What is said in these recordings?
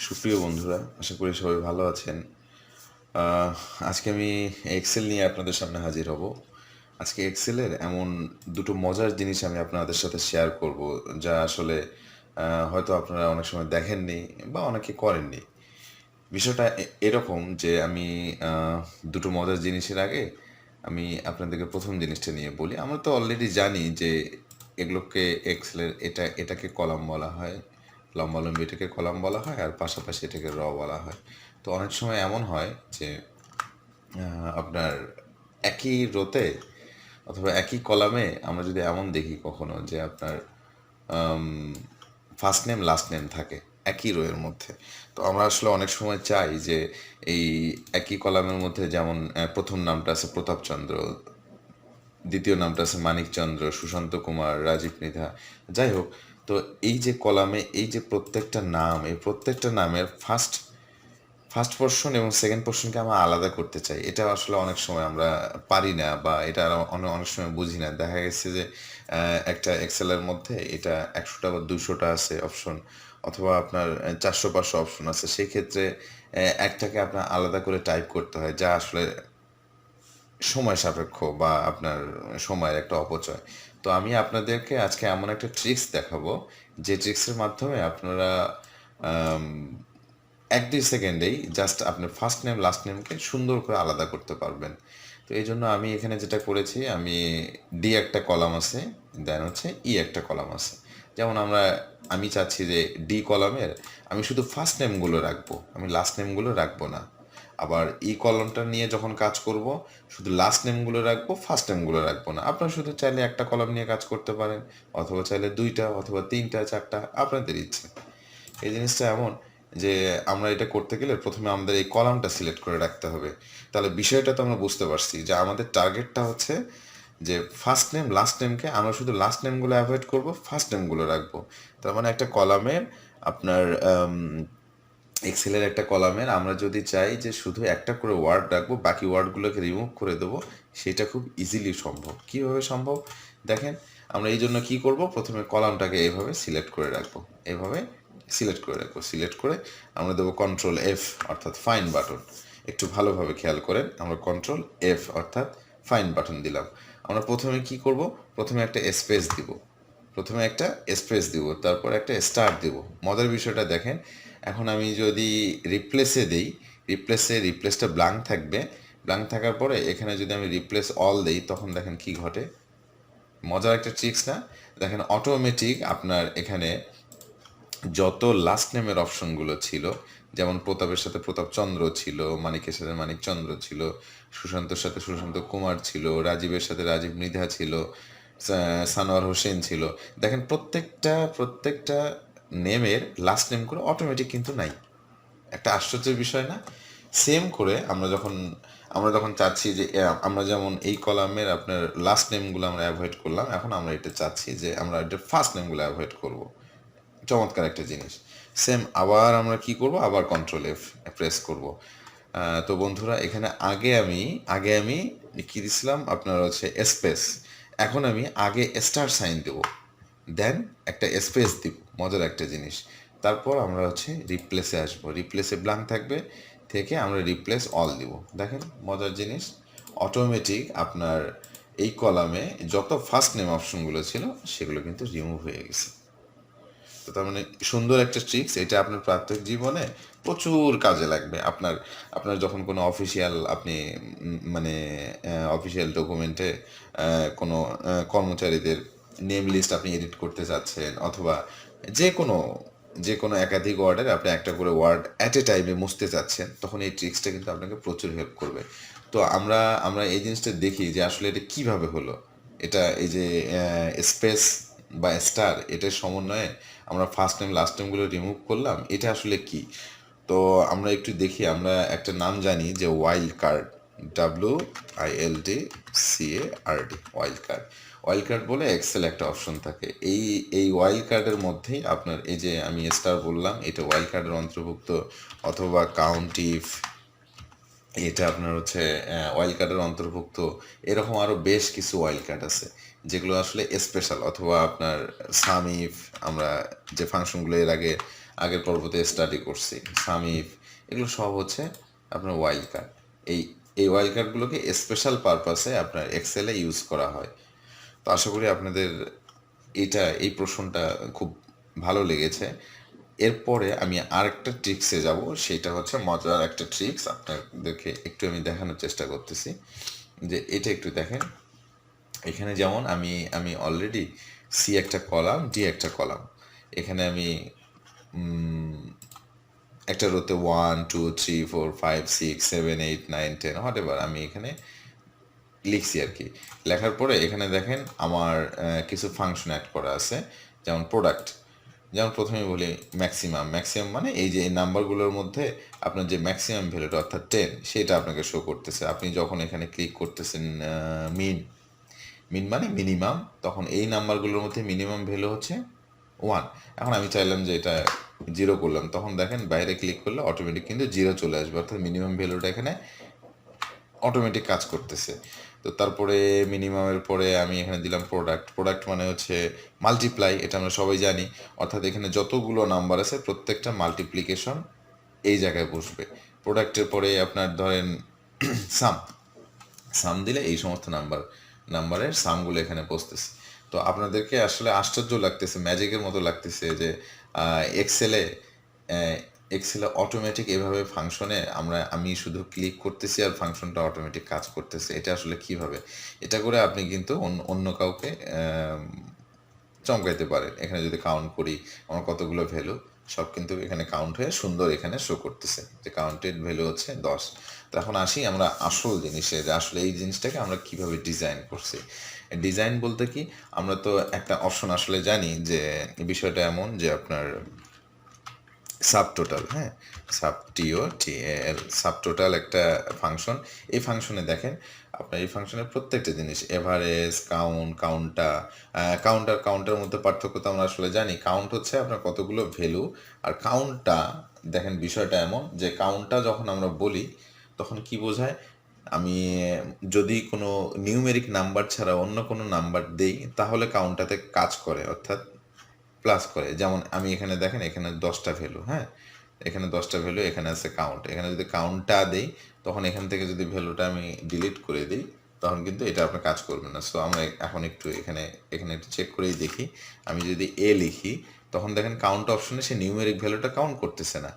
সুপ্রিয় বন্ধুরা, আশা করি সবাই ভালো আছেন। আহ, আজকে আমি এক্সেল নিয়ে আপনাদের সামনে হাজির হব। আজকে এক্সেলের এমন দুটো মজার জিনিস আমি আপনাদের সাথে শেয়ার করব, যা আসলে হয়তো আপনারা অনেক সময় দেখেননি বা অনেকে করেননি। বিষয়টা এরকম যে আমি দুটো মজার জিনিসের আগে আমি আপনাদেরকে প্রথম জিনিসটা নিয়ে বলি। আমরা তো অলরেডি জানি যে এগুলোকে এক্সেলের এটাকে কলাম বলা হয়, লম্বালম্বি এটাকে কলাম বলা হয়, আর পাশাপাশি এটাকে র বলা হয়। তো অনেক সময় এমন হয় যে আপনার একই রোতে অথবা একই কলামে আমরা যদি এমন দেখি কখনো যে আপনার ফার্স্ট নেম লাস্ট নেম থাকে একই রোয়ের মধ্যে। তো আমরা আসলে অনেক সময় চাই যে এই একই কলামের মধ্যে যেমন প্রথম নামটা আছে প্রতাপচন্দ্র, দ্বিতীয় নামটা আছে মানিকচন্দ্র, সুশান্ত কুমার, রাজীব মৃধা, যাই হোক। তো এই যে কলামে এই যে প্রত্যেকটা নাম, এই প্রত্যেকটা নামের ফার্স্ট ফার্স্ট পোর্শন এবং সেকেন্ড পোর্শনকে আমরা আলাদা করতে চাই। এটা আসলে অনেক সময় আমরা পারি না, বা এটা অনেক অনেক সময় বুঝি না। দেখা গেছে যে একটা এক্সেলের মধ্যে এটা 100টা বা 200টা আছে অপশন, অথবা আপনার 400-500 অপশন আছে। সেই ক্ষেত্রে একটাকে আপনার আলাদা করে টাইপ করতে হয়, যা আসলে সময় সাপেক্ষ বা আপনার সময়ের একটা অপচয়। তো আমি আপনাদেরকে আজকে এমন একটা ট্রিক্স দেখাবো, যে ট্রিক্সের মাধ্যমে আপনারা আম, 1-2 সেকেন্ডেই জাস্ট আপনার ফার্স্ট নেম লাস্ট নেমকে সুন্দর করে আলাদা করতে পারবেন। তো এই জন্য আমি এখানে যেটা করেছি, আমি ডি একটা কলাম আছে, দেন হচ্ছে ই একটা কলাম আছে। যেমন আমি চাচ্ছি যে ডি কলামের আমি শুধু ফার্স্ট নেমগুলো রাখবো, আমি লাস্ট নেমগুলো রাখবো না। আবার ই কলামটা নিয়ে যখন কাজ করব, শুধু লাস্ট নেমগুলো রাখবো, ফার্স্ট নেমগুলো রাখবো না। আপনারা শুধু চাইলে একটা কলাম নিয়ে কাজ করতে পারেন, অথবা চাইলে 2টা অথবা 3টা 4টা, আপনাদের ইচ্ছে। এই জিনিসটা এমন যে আমরা এটা করতে গেলে প্রথমে আমাদের এই কলামটা সিলেক্ট করে রাখতে হবে। তাহলে বিষয়টা তো আমরা বুঝতে পারছি যে আমাদের টার্গেটটা হচ্ছে যে ফার্স্ট নেম লাস্ট নেমকে আমরা শুধু লাস্ট নেমগুলো অ্যাভয়েড করব, ফার্স্ট নেমগুলো রাখবো। তার মানে একটা কলামের আপনার এক্সেলের একটা কলামের আমরা যদি চাই যে শুধু একটা করে ওয়ার্ড রাখবো, বাকি ওয়ার্ডগুলোকে রিমুভ করে দেবো, সেটা খুব ইজিলি সম্ভব। কীভাবে সম্ভব দেখেন। আমরা এই জন্য কী করব, প্রথমে কলামটাকে এইভাবে সিলেক্ট করে রাখবো, এইভাবে সিলেক্ট করে আমরা দেবো কন্ট্রোল এফ অর্থাৎ ফাইন বাটন। একটু ভালোভাবে খেয়াল করেন, আমরা কন্ট্রোল এফ অর্থাৎ ফাইন বাটন দিলাম। আমরা প্রথমে কি করব, প্রথমে একটা স্পেস দিব, তারপর একটা স্টার দিব। মজার বিষয়টা দেখেন, এখন আমি যদি রিপ্লেসে দেই, রিপ্লেসটা ব্ল্যাঙ্ক থাকবে। ব্ল্যাঙ্ক থাকার পরে এখানে যদি আমি রিপ্লেস অল দেই, তখন দেখেন কি ঘটে। মজার একটা ট্রিক্স না? দেখেন অটোমেটিক আপনার এখানে যত লাস্ট নেমের অপশনগুলো ছিল, যেমন প্রতাপের সাথে প্রতাপচন্দ্র ছিল, মানিকের সাথে মানিকচন্দ্র ছিল, সুশান্তর সাথে সুশান্ত কুমার ছিল, রাজীবের সাথে রাজীব মৃধা ছিল, সানোয়ার হোসেন ছিল। দেখেন প্রত্যেকটা নেমের লাস্ট নেমগুলো অটোমেটিক কিন্তু নাই। একটা আশ্চর্যের বিষয় না? সেম করে আমরা যখন চাচ্ছি যে আমরা যেমন এই কলামের আপনার লাস্ট নেমগুলো আমরা অ্যাভয়েড করলাম, এখন আমরা এটা চাচ্ছি যে আমরা এটা ফার্স্ট নেমগুলো অ্যাভয়েড করব। চমৎকার একটা জিনিস। সেম আবার আমরা কি করব, আবার কন্ট্রোল এফ প্রেস করব। তো বন্ধুরা, এখানে আগে আমি কি দিছিলাম আপনার হচ্ছে স্পেস। এখন আমি আগে স্টার সাইন দেব, দেন একটা স্পেস দিব। মজার একটা জিনিস। তারপর আমরা হচ্ছে রিপ্লেসে আসবো, রিপ্লেসে ব্ল্যাঙ্ক থাকবে, থেকে আমরা রিপ্লেস অল দিব। দেখেন মজার জিনিস, অটোমেটিক আপনার এই কলামে যত ফার্স্ট নেম অপশনগুলো ছিল সেগুলো কিন্তু রিমুভ হয়ে গেছে। তো তার মানে সুন্দর একটা ট্রিক্স, এটা আপনার প্রাত্যহিক জীবনে প্রচুর কাজে লাগবে। আপনার আপনার যখন কোনো অফিসিয়াল আপনি মানে অফিসিয়াল ডকুমেন্টে কোনো কর্মচারীদের নেম লিস্ট আপনি এডিট করতে চাচ্ছেন, অথবা যে কোনো যে কোনো একাধিক ওয়ার্ডের আপনি একটা করে ওয়ার্ড অ্যাট এ টাইমে মুছতে চাচ্ছেন, তখন এই ট্রিক্সটা কিন্তু আপনাকে প্রচুর হেল্প করবে। তো আমরা এই জিনিসটা দেখি যে আসলে এটা কিভাবে হলো। এটা এই যে স্পেস বা স্টার, এটার সমন্বয়ে আমরা ফার্স্ট নেম লাস্ট নেমগুলো রিমুভ করলাম, এটা আসলে কি। তো আমরা একটু দেখি, আমরা একটা নাম জানি যে wild card, WILDCARD, wild card বলে এক্সেল একটা অপশন থাকে। এই ওয়াইল্ড কার্ডের মধ্যেই আপনার এই যে আমি স্টার বললাম, এটা ওয়াইল্ড কার্ডের অন্তর্ভুক্ত, অথবা কাউন্টিফ, এটা আপনার হচ্ছে ওয়াইল্ড কার্ডের অন্তর্ভুক্ত। এরকম আরও বেশ কিছু ওয়াইল্ড কার্ড আছে। যেগুলো আসলে স্পেশাল, অথবা আপনার সাম ইফ, আমরা যে ফাংশনগুলো এর আগের পর্বতে স্টাডি করছি, সাম ইফ, এগুলো সব হচ্ছে আপনার ওয়াইল্ড কার্ড। এই এই ওয়াইল্ড কার্ডগুলোকে স্পেশাল পারপাসে আপনার এক্সেলে ইউজ করা হয়। তো আশা করি আপনাদের এই প্রশ্নটা খুব ভালো লেগেছে। এরপরে আমি আরেকটা ট্রিক্সে যাব, সেটা হচ্ছে মজার একটা ট্রিক্স, আপনাদেরকে একটু আমি দেখানোর চেষ্টা করতেছি। যে এটা একটু দেখেন, এখানে যেমন আমি আমি অলরেডি সি একটা কলাম, ডি একটা কলাম, এখানে আমি একটা রোতে 1 2 3 4 5 6 7 8 9 10 হোয়াট এভার আমি এখানে লিখছি আর কি। লেখার পরে এখানে দেখেন আমার কিছু ফাংশন অ্যাড করা আছে, যেমন প্রোডাক্ট। যেমন প্রথমে বলি ম্যাক্সিমাম, ম্যাক্সিমাম মানে এই যে এই নাম্বারগুলোর মধ্যে আপনার যে ম্যাক্সিমাম ভ্যালুটা অর্থাৎ 10, সেটা আপনাকে শো করতেছে। আপনি যখন এখানে ক্লিক করতেছেন মিন, মিন মানে মিনিমাম, তখন এই নাম্বারগুলোর মধ্যে মিনিমাম ভ্যালু হচ্ছে 1। এখন আমি চাইলাম যে এটা 0 করলাম, তখন দেখেন বাইরে ক্লিক করলে অটোমেটিক কিন্তু 0 চলে আসবে, অর্থাৎ মিনিমাম ভ্যালুটা এখানে অটোমেটিক কাজ করতেছে। তো তারপরে মিনিমামের পরে আমি এখানে দিলাম প্রোডাক্ট। প্রোডাক্ট মানে হচ্ছে মাল্টিপ্লাই, এটা আমরা সবাই জানি, অর্থাৎ এখানে যতগুলো নাম্বার আছে প্রত্যেকটা মাল্টিপ্লিকেশন এই জায়গায় বসবে। প্রোডাক্টের পরে আপনার ধরেন সাম, সাম দিলে এই সমস্ত নাম্বারের সামগুলো এখানে বসতেছে। তো আপনাদেরকে আসলে আশ্চর্য লাগতেছে, ম্যাজিকের মতো লাগতেছে যে এক্সেলে এক্সেলে অটোমেটিক এভাবে ফাংশনে আমি শুধু ক্লিক করতেছি আর ফাংশনটা অটোমেটিক কাজ করতেছে। এটা আসলে কিভাবে, এটা করে আপনি কিন্তু অন্য কাউকে চমকাইতে পারেন। এখানে যদি কাউন্ট করি আমার কতগুলো ভ্যালু, সব কিন্তু এখানে কাউন্ট হয়ে সুন্দর এখানে শো করতেছে যে কাউন্টেড ভ্যালু হচ্ছে 10। তো এখন আসি আমরা আসল জিনিসে, যে আসলে এই জিনিসটাকে আমরা কিভাবে ডিজাইন করছি। ডিজাইন বলতে কি, আমরা তো একটা অপশন আসলে জানি যে বিষয়টা এমন যে আপনার সাব টোটাল, হ্যাঁ, সাব টিও টি এল, সাব টোটাল একটা ফাংশন। এই ফাংশনে দেখেন আপনার এই ফাংশনের প্রত্যেকটা জিনিস, এভারেজ, কাউন্টার মধ্যে পার্থক্য তো আমরা আসলে জানি। কাউন্ট হচ্ছে আপনার কতগুলো ভ্যালু, আর কাউন্টটা দেখেন বিষয়টা এমন যে কাউন্টটা যখন আমরা বলি তখন কি বোঝায়, আমি যদি কোনো নিউমেরিক নাম্বার ছাড়া অন্য কোনো নাম্বার দেই তাহলে কাউন্টটাতে কাজ করে, অর্থাৎ প্লাস করে। যেমন আমি এখানে দেখেন এখানে 10টা ভ্যালু, হ্যাঁ, এখানে 10টা ভ্যালু, এখানে আছে কাউন্ট, এখানে যদি কাউন্টটা দেই তখন এখান থেকে যদি ভ্যালুটা আমি ডিলিট করে দিই তখন কিন্তু এটা আপনার কাজ করবে না। সো আমরা এখন একটু এখানে এখানে একটু চেক করেই দেখি। আমি যদি এ লিখি তখন দেখেন কাউন্ট অপশনে সে নিউমেরিক ভ্যালুটা কাউন্ট করতেছে না।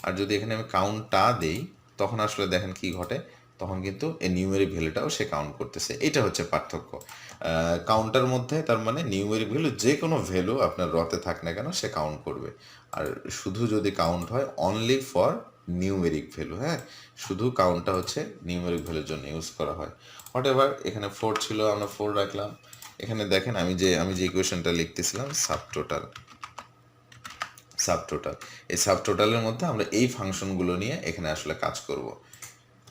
আর যদি এখানে আমি কাউন্টটা দেই তখন আসলে দেখেন কি ঘটে, তখন কিন্তু এই নিউমেরিক ভ্যালুটাও সে কাউন্ট করতেছে। এটা হচ্ছে পার্থক্য কাউন্টার মধ্যে। তার মানে নিউমেরিক ভ্যালু যে কোনো ভ্যালু আপনার রতে থাক না কেন সে কাউন্ট করবে। আর শুধু যদি কাউন্ট হয় অনলি ফর নিউমেরিক ভ্যালু, হ্যাঁ, শুধু কাউন্টটা হচ্ছে নিউমেরিক ভ্যালুর জন্য ইউজ করা হয়। হোয়াট এভার, এখানে 4 ছিল, আমরা 4 রাখলাম। এখানে দেখেন আমি যে ইকুয়েশনটা লিখতেছিলাম সাবটোটাল, এই সাবটোটালের মধ্যে আমরা এই ফাংশনগুলো নিয়ে এখানে আসলে কাজ করব।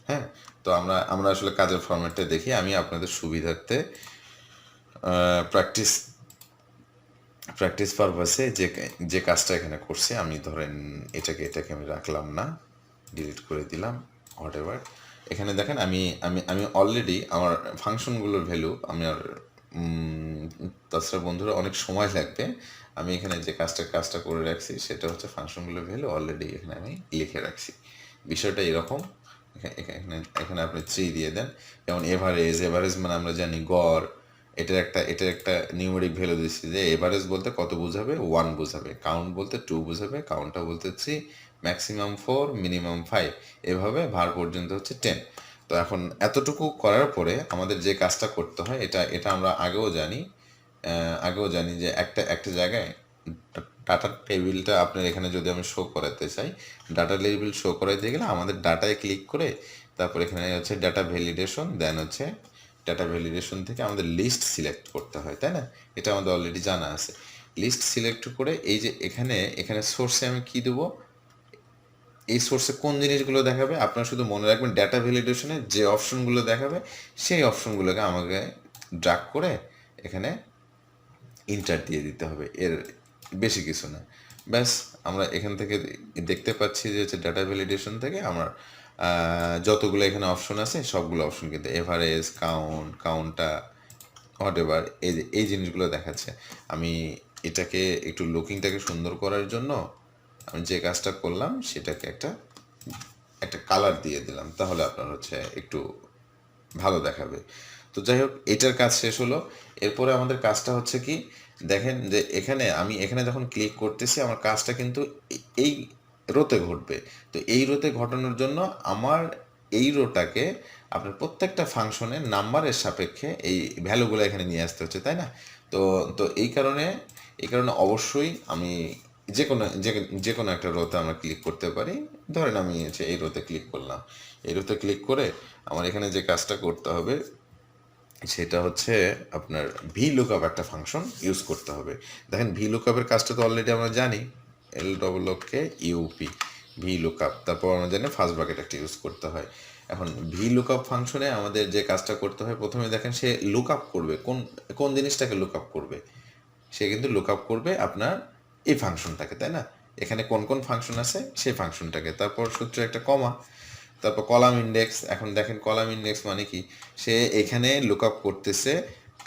হ্যাঁ, তো আমরা আসলে কাজের ফরম্যাটটা দেখি। আমি আপনাদের সুবিধার্থে প্র্যাকটিস প্র্যাকটিস পারপাসে যে কাজটা এখানে করছি, আমি ধরেন এটাকে আমি রাখলাম না, ডিলিট করে দিলাম, হোয়াট এভার। এখানে দেখেন আমি আমি আমি অলরেডি আমার ফাংশনগুলোর ভ্যালু আমার তাছাড়া বন্ধুরা অনেক সময় লাগবে। আমি এখানে যে কাজটা করে রাখছি সেটা হচ্ছে ফাংশনগুলোর ভ্যালু অলরেডি এখানে আমি লিখে রাখছি। বিষয়টা এরকম, এখানে এখানে আপনি 3 দিয়ে দেন। যেমন এভারেজ মানে আমরা জানি গড়, এটার একটা নিউমেরিক ভ্যালু দিচ্ছি যে এভারেজ বলতে কত বোঝাবে, 1 বোঝাবে, কাউন্ট বলতে 2 বোঝাবে, কাউন্টটা বলতে 3, ম্যাক্সিমাম 4, মিনিমাম 5, এভাবে ভার পর্যন্ত হচ্ছে 10। তো এখন এতটুকু করার পরে আমাদের যে কাজটা করতে হয়, এটা এটা আমরা আগেও জানি যে একটা জায়গায় ডাটা টেবিলটা আপনার এখানে যদি আমি শো করাতে চাই, ডাটা টেবিল শো করাইতে গেলে আমাদের ডাটায় ক্লিক করে তারপর এখানে হচ্ছে ডাটা ভ্যালিডেশন, দেন হচ্ছে ডাটা ভ্যালিডেশন থেকে আমাদের লিস্ট সিলেক্ট করতে হয়, তাই না? এটা আমাদের অলরেডি জানা আছে। লিস্ট সিলেক্ট করে এই যে এখানে সোর্সে আমি কি দেবো, এই সোর্সে কোন জিনিসগুলো দেখাবে আপনারা শুধু মনে রাখবেন, ডাটা ভ্যালিডেশনে যে অপশনগুলো দেখাবে সেই অপশনগুলোকে আমাকে ড্রাগ করে এখানে ইন্টার দিয়ে দিতে হবে, এর বেশি কিছু না। ব্যাস, আমরা এখান থেকে দেখতে পাচ্ছি যে হচ্ছে ডাটা ভ্যালিডেশন থেকে আমার যতগুলো এখানে অপশন আছে সবগুলো অপশন কিন্তু এভারেজ, কাউন্টটা হোয়াট এভার, এই যে এই জিনিসগুলো দেখাচ্ছে। আমি এটাকে একটু লুকিংটাকে সুন্দর করার জন্য আমি যে কাজটা করলাম সেটাকে একটা একটা কালার দিয়ে দিলাম, তাহলে আপনার হচ্ছে একটু ভালো দেখাবে। তো যাই হোক, এটার কাজ শেষ হলো। এরপরে আমাদের কাজটা হচ্ছে কি, দেখেন যে এখানে আমি এখানে যখন ক্লিক করতেছি আমার কাজটা কিন্তু এই রোতে ঘটবে। তো এই রোতে ঘটানোর জন্য আমার এই রোটাকে আপনার প্রত্যেকটা ফাংশনের নাম্বারের সাপেক্ষে এই ভ্যালুগুলো এখানে নিয়ে আসতে হচ্ছে, তাই না? তো তো এই কারণে অবশ্যই আমি যে কোনো একটা রোতে আমরা ক্লিক করতে পারি। ধরেন আমি হচ্ছে এই রোতে ক্লিক করলাম। এই রোতে ক্লিক করে আমার এখানে যে কাজটা করতে হবে সেটা হচ্ছে আপনার ভি লুকআপ একটা ফাংশন ইউজ করতে হবে। দেখেন ভি লুকআপের কাজটা তো অলরেডি আমরা জানি, LOOKUP, ভি লুকআপ। তারপর আমরা জানি ফার্স্ট ব্র্যাকেট একটা ইউজ করতে হয়। এখন ভি লুকআপ ফাংশনে আমাদের যে কাজটা করতে হয়, প্রথমে দেখেন সে লুকআপ করবে কোন কোন জিনিসটাকে লুকআপ করবে। সে কিন্তু লুকআপ করবে আপনার এই ফাংশনটাকে, তাই না? এখানে কোন কোন ফাংশন আছে সেই ফাংশনটাকে, তারপর সূত্রে একটা কমা, তারপর কলাম ইন্ডেক্স। এখন দেখেন কলাম ইন্ডেক্স মানে কি, সে এখানে লুকআপ করতেছে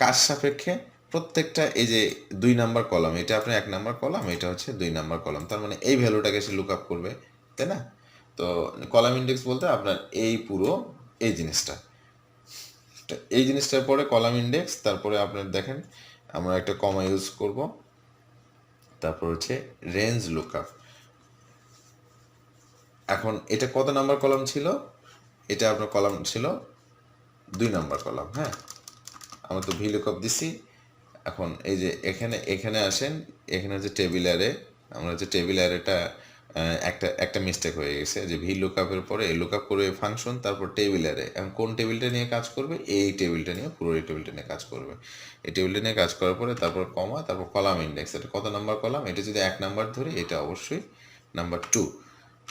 কার সাপেক্ষে, প্রত্যেকটা এই যে 2 নাম্বার কলাম, এটা আপনার 1 নাম্বার কলাম, এটা হচ্ছে 2 নাম্বার কলাম, তার মানে এই ভ্যালুটাকে সে লুকআপ করবে, তাই না? তো কলাম ইন্ডেক্স বলতে আপনার এই পুরো এই জিনিসটা, এই জিনিসটার পরে কলাম ইন্ডেক্স, তারপরে আপনার দেখেন আমরা একটা কমা ইউজ করব, তারপর হচ্ছে রেঞ্জ লুকআপ। এখন এটা কত নাম্বার কলাম ছিল, এটা আপনার কলাম ছিল 2 নাম্বার কলাম, হ্যাঁ। আমরা তো ভি লুকআপ দিছি। এখন এই যে এখানে এখানে আসেন, এখানে হচ্ছে টেবিল অ্যারে, আমরা হচ্ছে টেবিল অ্যারেটা একটা একটা মিস্টেক হয়ে গেছে যে ভি লুকআপের পরে লুকআপ করবে ফাংশন, তারপর টেবিল অ্যারে। এখন কোন টেবিলটা নিয়ে কাজ করবে, এই টেবিলটা নিয়ে, পুরো এই টেবিলটা নিয়ে কাজ করবে। এই টেবিলটা নিয়ে কাজ করার পরে তারপর কমা, তারপর কলাম ইন্ডেক্স, এটা কত নাম্বার কলাম, এটা যদি 1 নাম্বার ধরি এটা অবশ্যই নাম্বার 2।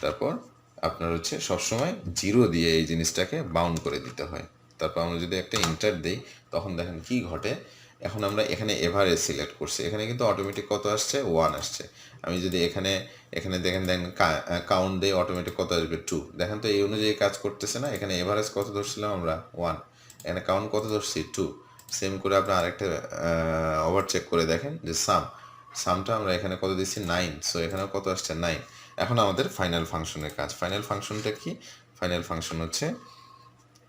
তারপর আপনার হচ্ছে সবসময় 0 দিয়ে এই জিনিসটাকে বাউন্ড করে দিতে হয়। তারপর আমরা যদি একটা ইন্টার দিই তখন দেখেন কি ঘটে। এখন আমরা এখানে এভারেজ সিলেক্ট করছি, এখানে কিন্তু অটোমেটিক কত আসছে, 1 আসছে। আমি যদি এখানে এখানে দেখেন কাউন্ট দিই, অটোমেটিক কত আসবে, 2। দেখেন তো এই অনুযায়ী কাজ করতেছে না। এখানে এভারেজ কত ধরছিলাম আমরা, 1, এখানে কাউন্ট কত ধরছি, 2। সেম করে আপনি আরেকটা ওভার চেক করে দেখেন যে সামটা আমরা এখানে কত দিচ্ছি, 9, সো এখানে কত আসছে, 9। এখন আমাদের ফাইনাল ফাংশনের কাজ। ফাইনাল ফাংশনটা কি, ফাইনাল ফাংশন হচ্ছে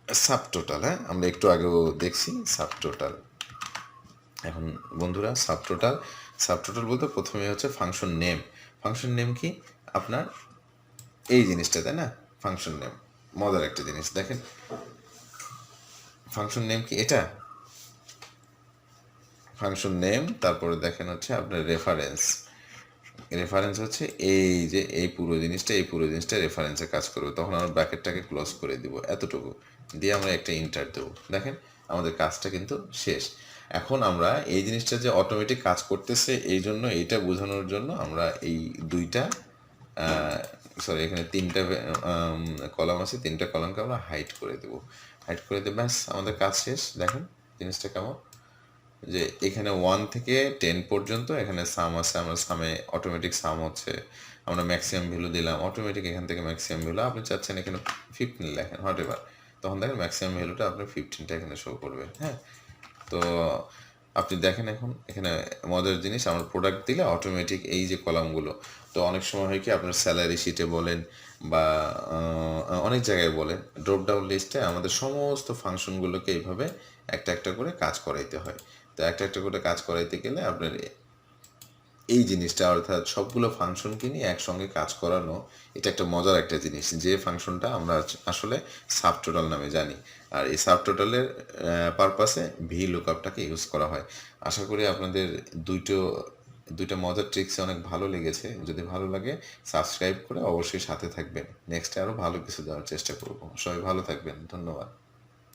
সাব টোটাল। হ্যাঁ, আমরা একটু আগেও দেখছি সাব টোটাল। এখন বন্ধুরা সাবটোটাল বলতে প্রথমে হচ্ছে ফাংশন নেম। ফাংশন নেম কি আপনার এই জিনিসটা, তাই না? ফাংশন নেম মজার একটা জিনিস, দেখেন ফাংশন নেম কি এটা, ফাংশন নেম। তারপরে দেখেন হচ্ছে আপনার রেফারেন্স। রেফারেন্স হচ্ছে এই যে এই পুরো জিনিসটা রেফারেন্সে কাজ করবে। তখন আমরা ব্র্যাকেটটাকে ক্লোজ করে দিব, এতটুকু দিয়ে আমরা একটা ইন্টার দেবো। দেখেন আমাদের কাজটা কিন্তু শেষ। এখন আমরা এই জিনিসটা যে অটোমেটিক কাজ করতেছে, এই জন্য এইটা বোঝানোর জন্য আমরা এই দুইটা সরি এখানে 3টা কলাম আছে, 3টা কলামকে আমরা হাইড করে দেবো। হাইড করে দেব, ব্যাস আমাদের কাজ শেষ। দেখেন জিনিসটা কেমন, যে এখানে 1 থেকে 10 পর্যন্ত এখানে সাম আছে, আমরা সামে অটোমেটিক সাম হচ্ছে, আমরা ম্যাক্সিমাম ভ্যালু দিলাম, অটোমেটিক এখান থেকে ম্যাক্সিমাম ভ্যালু, আপনি চাচ্ছেন এখানে 15 লেখেন হোয়াট এভার, তখন দেখেন ম্যাক্সিমাম ভ্যালুটা আপনার 15টা এখানে শো করবে। হ্যাঁ, তো আপনি দেখেন এখন এখানে মজার জিনিস, আমার প্রোডাক্ট দিলে অটোমেটিক এই যে কলামগুলো, তো অনেক সময় হয় কি আপনার স্যালারি শিটে বলেন বা অনেক জায়গায় বলেন, ড্রপ ডাউন লিস্টে আমাদের সমস্ত ফাংশনগুলোকে এইভাবে একটা একটা করে কাজ করাইতে হয়। তো একটা একটা করে কাজ করাইতে গেলে আপনার এই জিনিসটা, অর্থাৎ সবগুলো ফাংশনকে নিয়ে একসঙ্গে কাজ করানো, এটা একটা মজার একটা জিনিস, যে ফাংশনটা আমরা আসলে সাবটোটাল নামে জানি। আর এই সাবটোটালের পারপাসে ভি লুকআপটাকে ইউজ করা হয়। আশা করি আপনাদের দুইটা মজার ট্রিক্সে অনেক ভালো লেগেছে। যদি ভালো লাগে সাবস্ক্রাইব করে অবশ্যই সাথে থাকবেন, নেক্সটে আরও ভালো কিছু দেওয়ার চেষ্টা করব। সবাই ভালো থাকবেন, ধন্যবাদ।